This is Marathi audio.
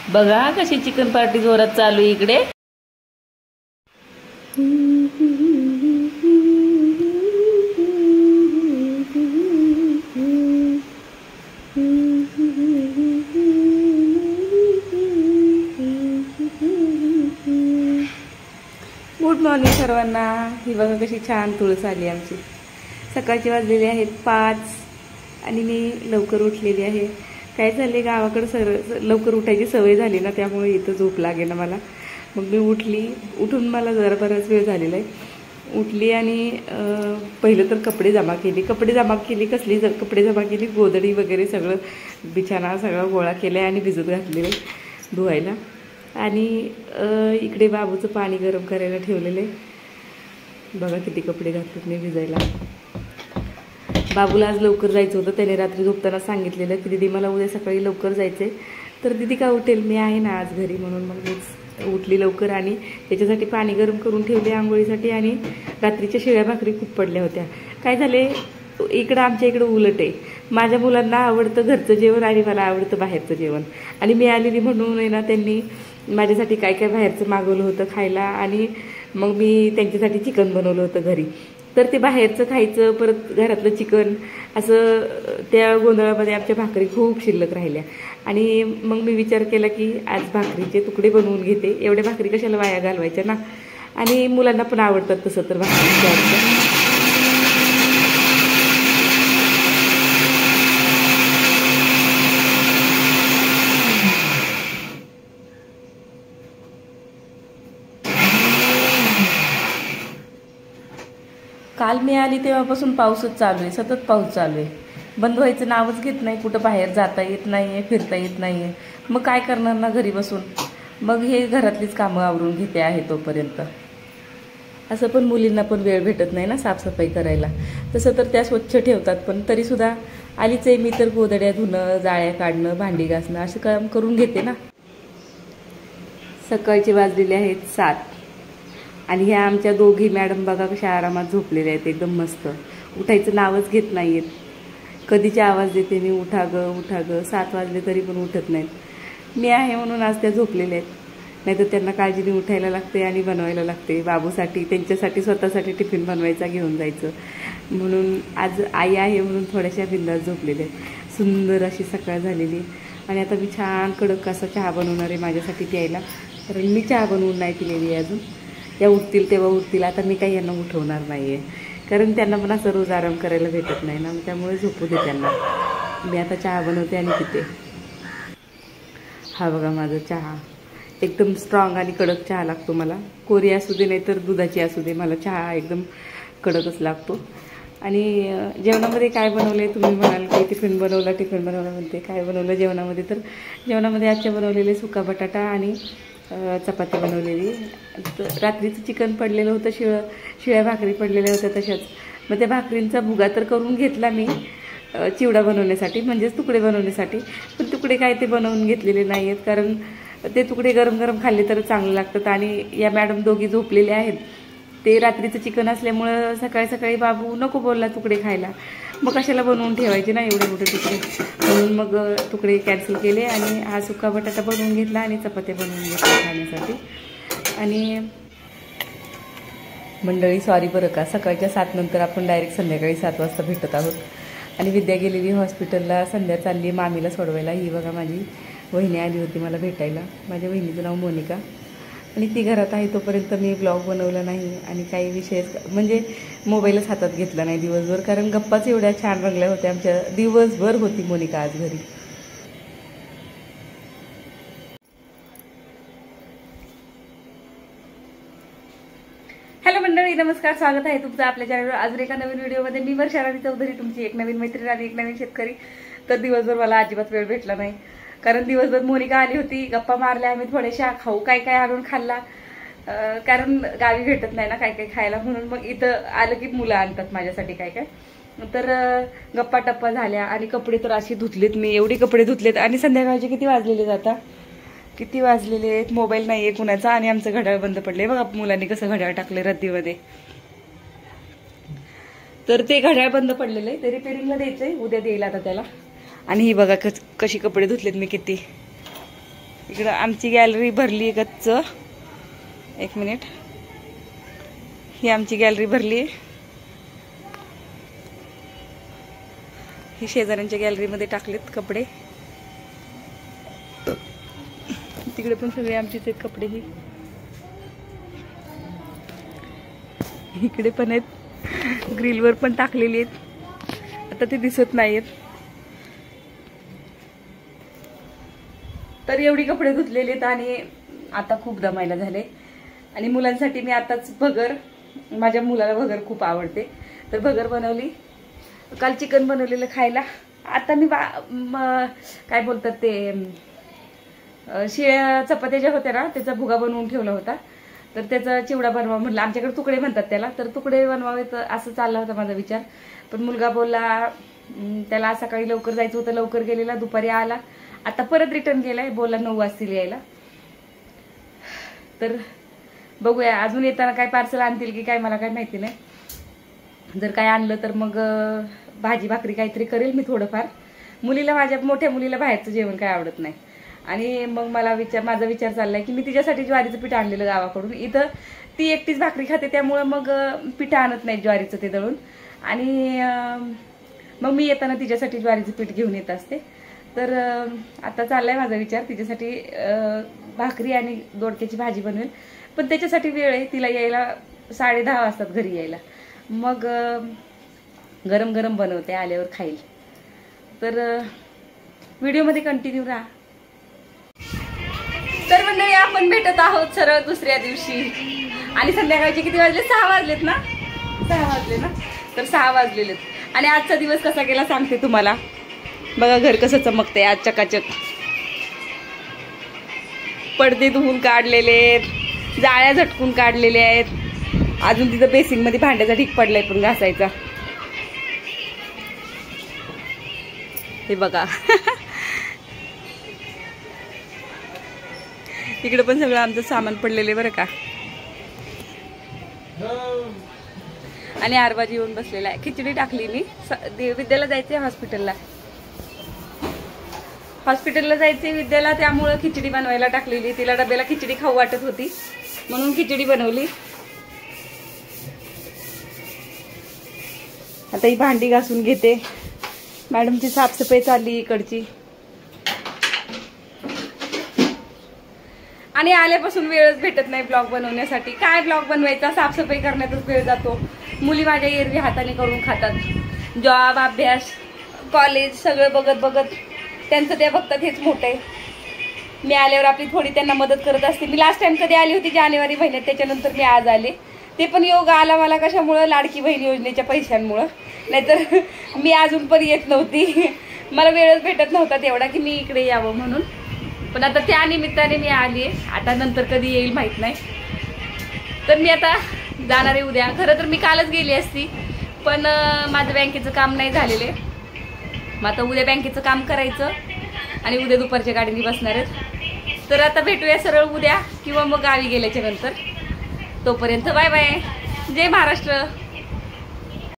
बघा कशी चिकन पार्टी जोरात चालू आहे इकडे। गुड मॉर्निंग सर्वांना। ही बघा कशी छान तुळस आली आमची। सकाळची वाजलेली आहेत 5 आणि मी लवकर उठलेली आहे। काय झाले गावाकडे लवकर उठायची सवय झाली ना, त्यामुळे इथं झोप लागेना मला। मग मी उठून मला जरा बराच वेळ झालेला आहे। उठली आणि पहिलं तर कपडे जमा केली। कसली कपडे जमा केली, गोधडी वगैरे सगळं बिछाना सगळा गोळा केला आणि भिजत घातलेले धुवायला। आणि इकडे बाबूचं पाणी गरम करायला ठेवलेले। बघा किती कपडे घातलेत मी भिजायला। बाबूला आज लवकर जायचं होतं, त्याने रात्री झोपताना सांगितलेलं की दीदी मला उद्या सकाळी लवकर जायचंय। तर दीदी का उठेल, मी आहे ना आज घरी, म्हणून मग मीच उठली लवकर आणि त्याच्यासाठी पाणी गरम करून ठेवले आंघोळीसाठी। आणि रात्रीच्या शिळ्या भाकरी खूप पडल्या होत्या। काय झाले इकडं आमच्या इकडं उलट आहे, माझ्या मुलांना आवडतं घरचं जेवण आणि मला आवडतं बाहेरचं जेवण। आणि मी आलेली म्हणून आहे ना, त्यांनी माझ्यासाठी काय काय बाहेरचं मागवलं होतं खायला आणि मग मी त्यांच्यासाठी चिकन बनवलं होतं घरी। तर ते बाहेरचं खायचं परत घरातलं चिकन असं त्या गोंधळामध्ये आमच्या भाकरी खूप शिल्लक राहिल्या। आणि मग मी विचार केला की आज भाकरीचे तुकडे बनवून घेते, एवढ्या भाकरी कशाला वाया घालवायच्या ना। आणि मुलांना पण आवडतात तसं तर भाकरी। काल मी आली तेव्हापासून पाऊसच चालू आहे, सतत पाऊस चालू आहे। बंद व्हायचं नावच घेत नाही, कुठं बाहेर जाता येत नाहीये, फिरता येत नाहीये। मग काय करणार ना घरी बसून, मग हे घरातलीच कामं आवरून घेते आहे तोपर्यंत। असं पण मुलींना पण वेळ भेटत नाही ना साफसफाई करायला। तसं तर त्या स्वच्छ ठेवतात, पण तरीसुद्धा आलीच आहे मी तर गोधड्या धुणं, जाळ्या काढणं, भांडी घासणं असं काम करून घेते ना। सकाळचे वाजलेले आहेत 7 आणि ह्या आमच्या दोघी मॅडम बघा कशा आरामात झोपलेल्या आहेत, एकदम मस्त। उठायचं नावच घेत नाहीयेत। कधीचे आवाज देते मी, उठा ग 7 वाजले तरी पण उठत नाहीत। मी आहे म्हणून आज त्या झोपलेल्या आहेत, नाहीतर त्यांना काळजीने उठायला लागते आणि बनवायला लागते बाबूसाठी, त्यांच्यासाठी स्वतःसाठी टिफिन बनवायचा घेऊन जायचं म्हणून। आज आई आहे म्हणून थोड्याशा बिंदास झोपलेल्या आहेत। सुंदर अशी सकाळ झालेली आणि आता मी छान कडक असा चहा बनवणार आहे माझ्यासाठी प्यायला, कारण मी चहा बनवून नाही पिलेली अजून। या उठतील तेव्हा उठतील, आता मी काही यांना उठवणार नाही आहे, कारण त्यांना पण असं रोज आराम करायला भेटत नाही ना, त्यामुळे झोपू दे त्यांना। मी आता चहा बनवते आणि पिते। हा बघा माझा चहा, एकदम स्ट्रॉंग आणि कडक चहा लागतो मला। कोरी असू दे नाही तर दुधाची असू दे, मला चहा एकदम कडकच लागतो। आणि जेवणामध्ये काय बनवले तुम्ही म्हणाल की टिफिन बनवला म्हणते, काय बनवलं जेवणामध्ये? तर जेवणामध्ये आजच्या बनवलेले सुका बटाटा आणि चपाती बनवलेली। रात्रीचं चिकन पडलेलं होतं, शिळ्या भाकरी पडलेल्या होत्या तशाच। मग त्या भाकरींचा भुगा तर करून घेतला मी चिवडा बनवण्यासाठी, म्हणजेच तुकडे बनवण्यासाठी। पण तुकडे काय ते बनवून घेतलेले नाही आहेत, कारण ते तुकडे गरम गरम खाल्ले तर चांगले लागतात। आणि या मॅडम दोघी झोपलेले आहेत, ते रात्रीचं चिकन असल्यामुळं सकाळी सकाळी बाबू नको बोलला तुकडे खायला, मग कशाला बनवून ठेवायचे ना एवढे मोठे तुकडे, म्हणून मग तुकडे कॅन्सल केले आणि हा सुका बटाटा बनवून घेतला आणि चपात्या बनवून घेतल्या खाण्यासाठी। आणि मंडळी सॉरी बरं का, सकाळच्या 7 नंतर आपण डायरेक्ट संध्याकाळी 7 वाजता भेटत आहोत। आणि विद्या गेलेली हॉस्पिटलला, संध्या चालली मामीला सोडवायला। ही बघा माझी वहिनी आली होती मला भेटायला, माझ्या वहिनीचं नाव मोनिका। आणि ती घरात आहे तोपर्यंत मी ब्लॉग बनवला नाही आणि काही विषय म्हणजे मोबाईलच हातात घेतला नाही दिवसभर, कारण गप्पाच एवढ्या छान रंगल्या होत्या आमच्या। दिवसभर होती मोनिका आज घरी। हॅलो मंडळी, नमस्कार, स्वागत आहे तुमचं आपल्या चॅनलवर अजून एका नवीन व्हिडिओमध्ये। मी वर्षा राणी चौधरी, तुमची एक नवीन मैत्रीण आणि एक नवीन शेतकरी। तर दिवसभर मला अजिबात वेळ भेटला नाही, कारण दिवसभर मोनिका आली होती, गप्पा मारल्या आम्ही थोड्याशा, खाऊ काय काय आणून खाल्ला, कारण गावी भेटत नाही ना काय काय खायला, म्हणून मग इथं आलं की मुलं आणतात माझ्यासाठी काय काय। तर गप्पा टप्पा झाल्या आणि कपडे तर अशी धुतलेत मी, एवढे कपडे धुतलेत। आणि संध्याकाळचे किती वाजलेले आता, किती वाजलेले आहेत, मोबाईल नाहीये कुणाचा आणि आमचं घड्याळ बंद पडले। बघा मुलांनी कसं घड्याळ टाकले रद्दीमध्ये। तर ते घड्याळ बंद पडलेलं आहे, ते रिपेअरिंगला द्यायचंय, उद्या देईल आता त्याला। आणि ही बघा कशी कपडे धुतलेत मी किती, इकडं आमची गॅलरी भरली गच्च. एक मिनिट, ही आमची गॅलरी भरली. ही शेजाऱ्यांच्या गॅलरीमध्ये टाकलेत कपडे. तिकडे पण सगळे आमचेच आहेत कपडे. ही इकडे पण आहेत, ग्रिलवर पण टाकलेली आहेत. आता ते दिसत नाहीत. तर एवढी कपडे धुतलेले आहेत आणि आता खूप दमायला झाले. आणि मुलांसाठी मी आताच भगर, माझ्या मुलाला भगर खूप आवडते तर भगर बनवली. काल चिकन बनवलेलं खायला. आता मी काय बोलतात ते शिळ्या चपात्या ज्या होत्या ना त्याचा भुगा बनवून ठेवला होता. तर त्याचा चिवडा बनवा म्हटलं. आमच्याकडे तुकडे म्हणतात त्याला. तर तुकडे बनवावेत असं चालला होता माझा विचार. पण मुलगा बोलला, त्याला सकाळी लवकर जायचं होतं, लवकर गेलेला, दुपारी आला, आता परत रिटर्न गेलाय, बोलला 9 वाजतील यायला. तर बघूया अजून येताना काय पार्सल आणतील की काय मला काय माहिती नाही. जर काय आणलं तर मग भाजी भाकरी काहीतरी करेल मी थोडंफार. मुलीला, माझ्या मोठ्या मुलीला बाहेरचं जेवण काय आवडत नाही. आणि मग माझा विचार चाललाय की मी तिच्यासाठी ज्वारीचं पीठ आणलेलं गावाकडून. इथं ती एकटीच भाकरी खाते त्यामुळं मग पीठ आणत नाही ज्वारीचं ते दळून. आणि मग मी येताना तिच्यासाठी ज्वारीचं पीठ घेऊन येत असते. तर आता चाललाय माझा विचार तिच्यासाठी भाकरी आणि दोडक्याची भाजी बनवेल. पण त्याच्यासाठी वेळ आहे, तिला यायला 10:30 वाजतात घरी यायला. मग गरम गरम बनवते, आल्यावर खाईल. तर व्हिडिओमध्ये कंटिन्यू राहा. तर मंडळी आपण भेटत आहोत सरळ दुसऱ्या दिवशी. आणि संध्याकाळचे किती वाजले? 6 वाजलेत ना? 6 वाजले ना? तर 6 वाजलेलेत. आणि आजचा दिवस कसा गेला सांगते तुम्हाला. बघा घर कसं चमकतंय आज चकाचक. पडदे धुवून काढलेले आहेत, जाळ्या झटकून काढलेल्या आहेत. अजून तिथं बेसिंग मध्ये भांड्याचा ढीक पडलाय पण घासायचा. हे बघा. इकडे पण सगळं आमचं सामान पडलेलं बरं का. आणि आरबाजी येऊन बसलेला आहे. खिचडी टाकली मी. विद्याला जायचंय हॉस्पिटलला. जायचंय विद्याला, त्यामुळं खिचडी बनवायला टाकलेली. तिला डब्याला खिचडी खाऊ वाटत होती म्हणून खिचडी बनवली. आता ही भांडी घासून घेते. मॅडमची साफसफाई चालली इकडची. आणि आल्यापासून वेळच भेटत नाही ब्लॉग बनवण्यासाठी. काय ब्लॉग बनवायचा, साफसफाई करण्यातच वेळ जातो. मुली माझ्या एरवी हाताने करून खातात. जॉब, अभ्यास, कॉलेज सगळं बघत बघत त्यांचं त्या बघतात, हेच मोठं आहे. मी आल्यावर आपली थोडी त्यांना मदत करत असते. मी लास्ट टाइम कधी आली होती? जानेवारी महिन्यात. त्याच्यानंतर मी आज आले. ते पण योग आला मला कशामुळं? लाडकी बहीण योजनेच्या पैशांमुळं. नाहीतर मी अजून पण येत नव्हती. मला वेळच भेटत नव्हता तेवढा की मी इकडे यावं म्हणून. पण आता त्या निमित्ताने मी आली आहे. आता नंतर कधी येईल माहीत नाही. तर मी आता जाणार आहे उद्या. खरं तर मी कालच गेली असती पण माझं बँकेचं काम नाही झालेले. मग आता उद्या बँकेचं काम करायचं आणि उद्या दुपारच्या गाडीने बसणार आहेत. तर आता भेटूया सरळ उद्या किंवा मग गावी गेल्याच्या नंतर. तोपर्यंत बाय बाय. जय महाराष्ट्र.